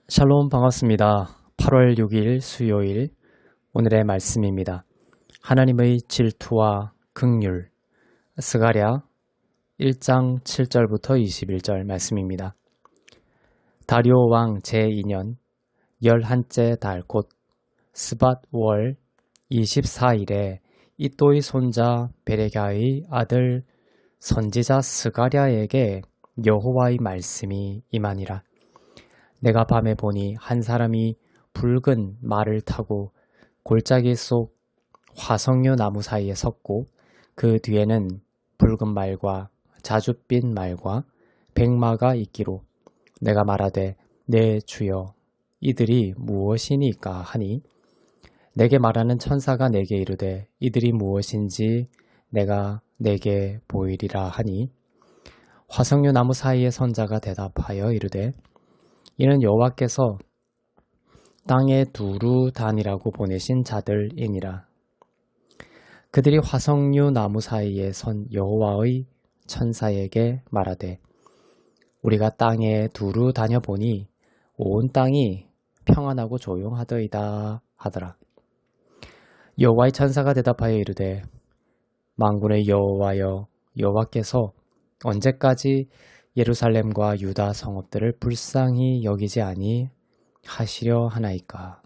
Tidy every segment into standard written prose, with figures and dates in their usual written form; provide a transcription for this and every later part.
샬롬 반갑습니다. 8월 6일 수요일 오늘의 말씀입니다. 하나님의 질투와 긍휼 스가랴 1장 7절부터 21절 말씀입니다. 다리오 왕 제2년 11째 달 곧 스밧월 24일에 이또의 손자 베레갸의 아들 선지자 스가랴에게 여호와의 말씀이 임하니라. 내가 밤에 보니 한 사람이 붉은 말을 타고 골짜기 속 화석류 나무 사이에 섰고 그 뒤에는 붉은 말과 자줏빛 말과 백마가 있기로 내가 말하되 내 주여 이들이 무엇이니까 하니 내게 말하는 천사가 내게 이르되 이들이 무엇인지 내가 내게 보이리라 하니 화석류 나무 사이에 선 자가 대답하여 이르되 이는 여호와께서 땅에 두루 다니라고 보내신 자들이니라. 그들이 화석류 나무 사이에 선 여호와의 천사에게 말하되 우리가 땅에 두루 다녀보니 온 땅이 평안하고 조용하더이다 하더라. 여호와의 천사가 대답하여 이르되 만군의 여호와여 여호와께서 언제까지 예루살렘과 유다 성읍들을 불쌍히 여기지 아니하시려 하나이까.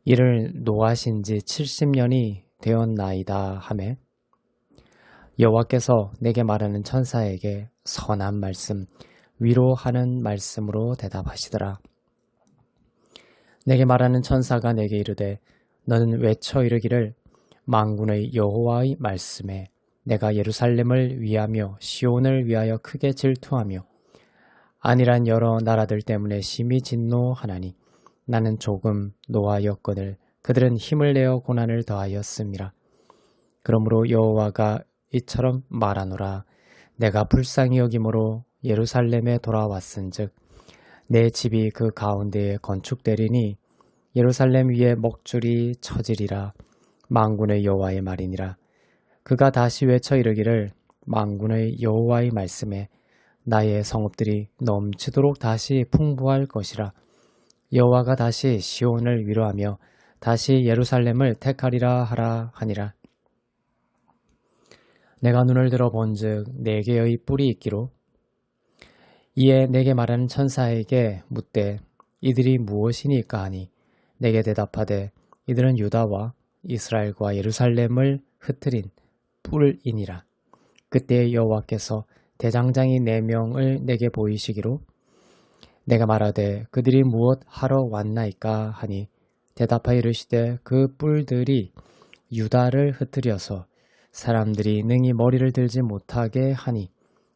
이를 노하신 지 70년이 되었나이다 하매 여호와께서 내게 말하는 천사에게 선한 말씀, 위로하는 말씀으로 대답하시더라. 내게 말하는 천사가 내게 이르되 너는 외쳐 이르기를 만군의 여호와의 말씀에 내가 예루살렘을 위하며 시온을 위하여 크게 질투하며 안일한 여러 나라들 때문에 심히 진노하나니 나는 조금 노하였거늘 그들은 힘을 내어 고난을 더하였음이라. 그러므로 여호와가 이처럼 말하노라. 내가 불쌍히 여김으로 예루살렘에 돌아왔은즉 내 집이 그 가운데에 건축되리니 예루살렘 위에 먹줄이 쳐지리라. 만군의 여호와의 말이니라. 그가 다시 외쳐 이르기를 만군의 여호와의 말씀에 나의 성읍들이 넘치도록 다시 풍부할 것이라. 여호와가 다시 시온을 위로하며 다시 예루살렘을 택하리라 하라 하니라. 내가 눈을 들어 본즉 네 개의 뿔이 있기로 이에 내게 말하는 천사에게 묻되 이들이 무엇이니까 하니 내게 대답하되 이들은 유다와 이스라엘과 예루살렘을 흩트린 뿔이니라. 그때 여호와께서 대장장이 4명을 내게 보이시기로 내가 말하되 그들이 무엇 하러 왔나이까 하니 대답하여 이르시되 그 뿔들이 유다를 흩트려서 사람들이 능히 머리를 들지 못하게 하니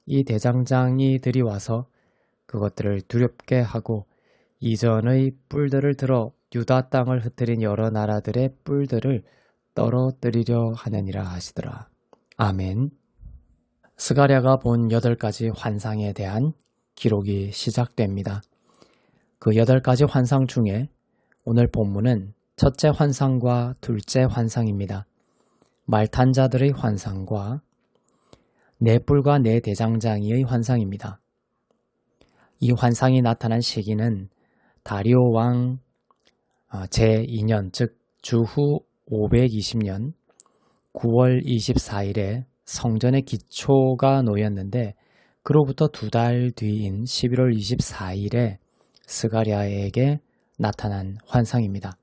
이 대장장이들이 와서 그것들을 두렵게 하고 이전의 뿔들을 들어 유다 땅을 흩트린 여러 나라들의 뿔들을 떨어뜨리려 하느니라 하시더라. 아멘. 스가랴가 본 8가지 환상에 대한 기록이 시작됩니다. 그 8가지 환상 중에 오늘 본문은 첫째 환상과 둘째 환상입니다. 말탄 자들의 환상과 네 뿔과 네 대장장이의 환상입니다. 이 환상이 나타난 시기는 다리오 왕 제2년 즉 주후 520년 9월 24일에 성전의 기초가 놓였는데 그로부터 2달 뒤인 11월 24일에 스가랴에게 나타난 환상입니다.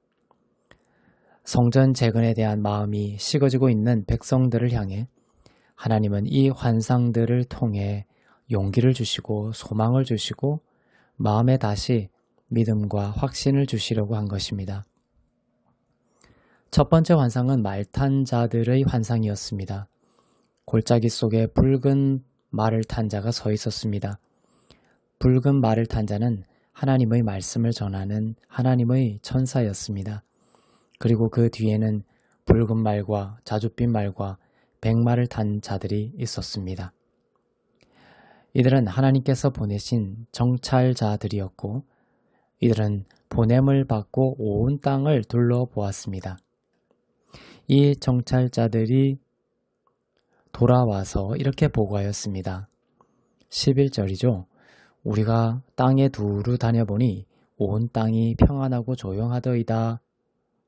성전 재건에 대한 마음이 식어지고 있는 백성들을 향해 하나님은 이 환상들을 통해 용기를 주시고 소망을 주시고 마음에 다시 믿음과 확신을 주시려고 한 것입니다. 첫 번째 환상은 말탄 자들의 환상이었습니다. 골짜기 속에 붉은 말을 탄 자가 서 있었습니다. 붉은 말을 탄 자는 하나님의 말씀을 전하는 하나님의 천사였습니다. 그리고 그 뒤에는 붉은 말과 자줏빛 말과 백마를 탄 자들이 있었습니다. 이들은 하나님께서 보내신 정찰자들이었고 이들은 보냄을 받고 온 땅을 둘러보았습니다. 이 정찰자들이 돌아와서 이렇게 보고하였습니다. 11절이죠. 우리가 땅에 두루 다녀보니 온 땅이 평안하고 조용하더이다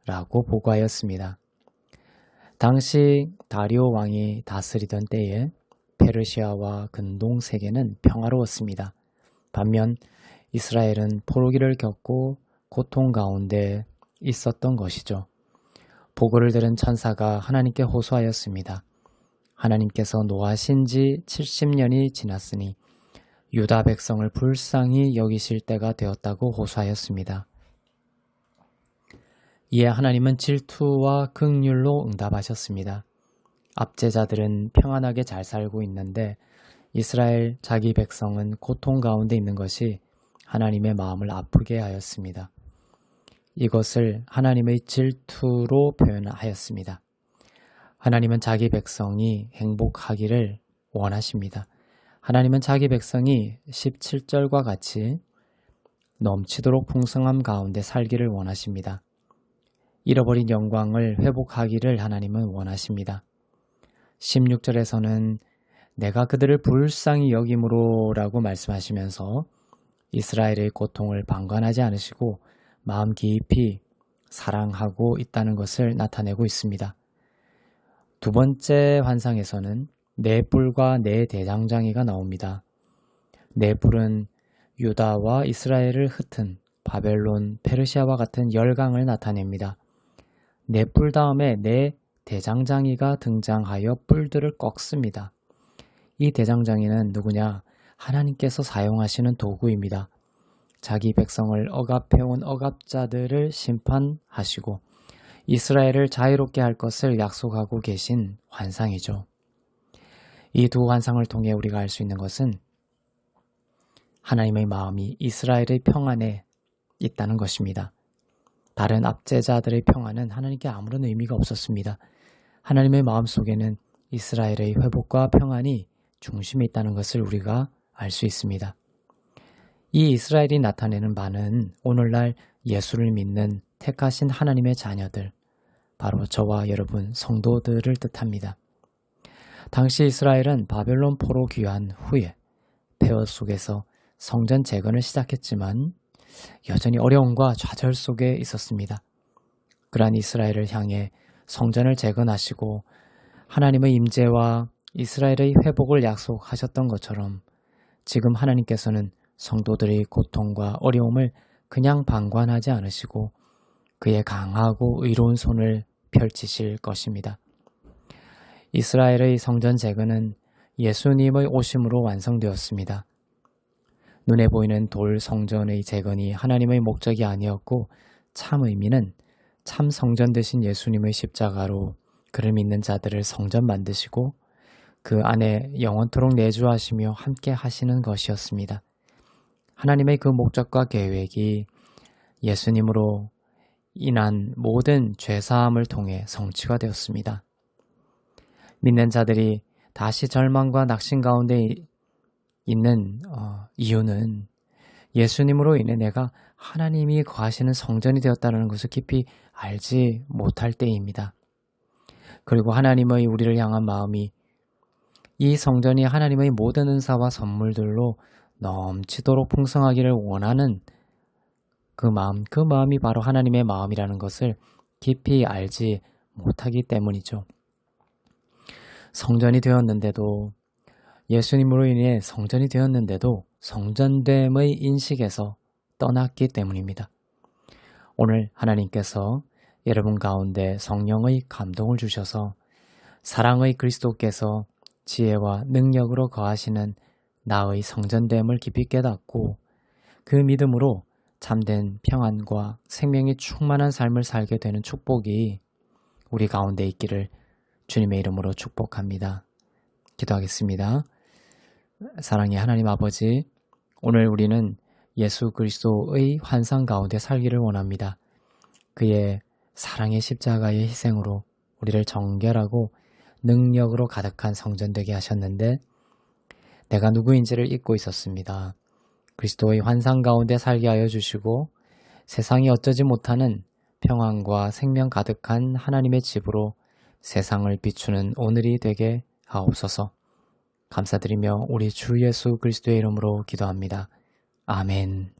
라고 보고하였습니다. 당시 다리오 왕이 다스리던 때에 페르시아와 근동 세계는 평화로웠습니다. 반면 이스라엘은 포로기를 겪고 고통 가운데 있었던 것이죠. 보고를 들은 천사가 하나님께 호소하였습니다. 하나님께서 노하신 지 70년이 지났으니 유다 백성을 불쌍히 여기실 때가 되었다고 호소하였습니다. 이에 하나님은 질투와 긍휼로 응답하셨습니다. 압제자들은 평안하게 잘 살고 있는데 이스라엘 자기 백성은 고통 가운데 있는 것이 하나님의 마음을 아프게 하였습니다. 이것을 하나님의 질투로 표현하였습니다. 하나님은 자기 백성이 행복하기를 원하십니다. 하나님은 자기 백성이 17절과 같이 넘치도록 풍성함 가운데 살기를 원하십니다. 잃어버린 영광을 회복하기를 하나님은 원하십니다. 16절에서는 내가 그들을 불쌍히 여김으로 라고 말씀하시면서 이스라엘의 고통을 방관하지 않으시고 마음 깊이 사랑하고 있다는 것을 나타내고 있습니다. 두 번째 환상에서는 네 뿔과 네 대장장이가 나옵니다. 네 뿔은 유다와 이스라엘을 흩은 바벨론, 페르시아와 같은 열강을 나타냅니다. 네 뿔 다음에 네 대장장이가 등장하여 뿔들을 꺾습니다. 이 대장장이는 누구냐? 하나님께서 사용하시는 도구입니다. 자기 백성을 억압해온 억압자들을 심판하시고 이스라엘을 자유롭게 할 것을 약속하고 계신 환상이죠. 이 두 환상을 통해 우리가 알 수 있는 것은 하나님의 마음이 이스라엘의 평안에 있다는 것입니다. 다른 압제자들의 평안은 하나님께 아무런 의미가 없었습니다. 하나님의 마음속에는 이스라엘의 회복과 평안이 중심에 있다는 것을 우리가 알 수 있습니다. 이 이스라엘이 나타내는 바는 오늘날 예수를 믿는 택하신 하나님의 자녀들, 바로 저와 여러분 성도들을 뜻합니다. 당시 이스라엘은 바벨론 포로 귀환 후에 폐허 속에서 성전 재건을 시작했지만 여전히 어려움과 좌절 속에 있었습니다. 그러한 이스라엘을 향해 성전을 재건하시고 하나님의 임재와 이스라엘의 회복을 약속하셨던 것처럼 지금 하나님께서는 성도들의 고통과 어려움을 그냥 방관하지 않으시고 그의 강하고 의로운 손을 펼치실 것입니다. 이스라엘의 성전 재건은 예수님의 오심으로 완성되었습니다. 눈에 보이는 돌 성전의 재건이 하나님의 목적이 아니었고 참 의미는 참 성전 되신 예수님의 십자가로 그를 믿는 자들을 성전 만드시고 그 안에 영원토록 내주하시며 함께 하시는 것이었습니다. 하나님의 그 목적과 계획이 예수님으로 인한 모든 죄사함을 통해 성취가 되었습니다. 믿는 자들이 다시 절망과 낙심 가운데 있는 이유는 예수님으로 인해 내가 하나님이 거하시는 성전이 되었다는 것을 깊이 알지 못할 때입니다. 그리고 하나님의 우리를 향한 마음이 이 성전이 하나님의 모든 은사와 선물들로 넘치도록 풍성하기를 원하는 그 마음이 바로 하나님의 마음이라는 것을 깊이 알지 못하기 때문이죠. 성전이 되었는데도 예수님으로 인해 성전이 되었는데도 성전됨의 인식에서 떠났기 때문입니다. 오늘 하나님께서 여러분 가운데 성령의 감동을 주셔서 사랑의 그리스도께서 지혜와 능력으로 거하시는 나의 성전됨을 깊이 깨닫고 그 믿음으로 참된 평안과 생명이 충만한 삶을 살게 되는 축복이 우리 가운데 있기를 주님의 이름으로 축복합니다. 기도하겠습니다. 사랑의 하나님 아버지, 오늘 우리는 예수 그리스도의 환상 가운데 살기를 원합니다. 그의 사랑의 십자가의 희생으로 우리를 정결하고 능력으로 가득한 성전 되게 하셨는데 내가 누구인지를 잊고 있었습니다. 그리스도의 환상 가운데 살게 하여 주시고 세상이 어쩌지 못하는 평안과 생명 가득한 하나님의 집으로 세상을 비추는 오늘이 되게 하옵소서. 감사드리며 우리 주 예수 그리스도의 이름으로 기도합니다. 아멘.